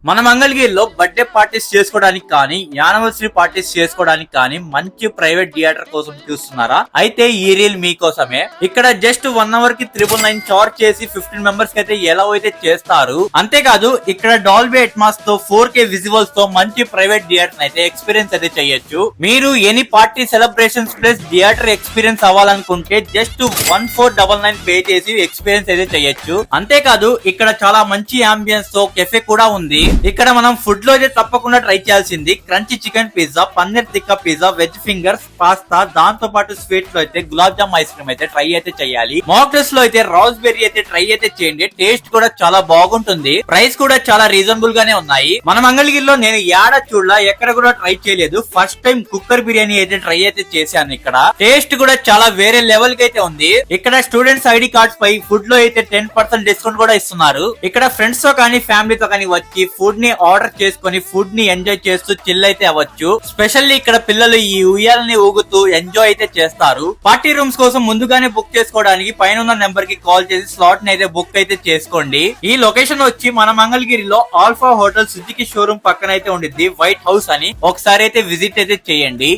మన మంగళగిరిలో birthday parties చేసుకోవడానికి కానీ యానివర్సరీ పార్టీస్ చేసుకోవడానికి కానీ మంచి ప్రైవేట్ థియేటర్ కోసం చూస్తున్నారా? అయితే ఈ రీల్ మీకోసమే. ఇక్కడ జస్ట్ 1 అవర్ కి 999 చార్జ్ చేసి 15 మెంబర్స్ కి అయితే ఎలా అయితే చేస్తారు. అంతేకాదు ఇక్కడ డాల్బీ అట్మాస్ తో 4K విజువల్స్ తో మంచి ప్రైవేట్ థియేటర్ అయితే ఎక్స్పీరియన్స్ అయితే చేయొచ్చు. మీరు any party celebrations plus theatre experience అవ్వాలనుకుంటే జస్ట్ 1499 పే చేసి ఎక్స్పీరియన్స్ అయితే చేయొచ్చు. అంతేకాదు ఇక్కడ చాలా మంచి అంబియన్స్ తో కెఫే కూడా ఉంది. ఇక్కడ మనం ఫుడ్ లో అయితే తప్పకుండా ట్రై చేయాల్సింది crunchy chicken pizza, paneer tikka pizza, veg fingers, pasta, దాంతో పాటు స్వీట్ లో అయితే గులాబ్ జామ్ ఐస్ క్రీమ్ అయితే ట్రై అయితే చేయాలి. మాక్టెల్స్ లో అయితే రాస్బెర్రీ అయితే ట్రై అయితే చేయండి. టేస్ట్ కూడా చాలా బాగుంటుంది. ప్రైస్ కూడా చాలా రీజనబుల్ గానే ఉన్నాయి. మన మంగళగిరిలో నేను యాడ చూడలా, ఎక్కడ కూడా ట్రై చేయలేదు. ఫస్ట్ టైం కుక్కర్ బిర్యానీ అయితే ట్రై అయితే చేశాను. ఇక్కడ టేస్ట్ కూడా చాలా వేరే లెవెల్ కి అయితే ఉంది. ఇక్కడ స్టూడెంట్స్ ఐడి కార్డ్స్ పై ఫుడ్ లో అయితే 10% డిస్కౌంట్ కూడా ఇస్తున్నారు. ఇక్కడ ఫ్రెండ్స్ తో కానీ ఫ్యామిలీతో కానీ వచ్చి ఫుడ్ ని ఆర్డర్ చేసుకుని ఫుడ్ ని ఎంజాయ్ చేస్తూ చిల్ అయితే అవ్వచ్చు. స్పెషల్లీ ఇక్కడ పిల్లలు ఈ ఉయ్యాలని ఊగుతూ ఎంజాయ్ అయితే చేస్తారు. పార్టీ రూమ్స్ కోసం ముందుగానే బుక్ చేసుకోవడానికి పైన ఉన్న నెంబర్ కి కాల్ చేసి స్లాట్ ని అయితే బుక్ అయితే చేసుకోండి. ఈ లొకేషన్ వచ్చి మన మంగళగిరిలో ఆల్ఫా హోటల్ సుజుకి షోరూమ్ పక్కన అయితే ఉండిద్ది, వైట్ హౌస్ అని. ఒకసారి అయితే విజిట్ అయితే చేయండి.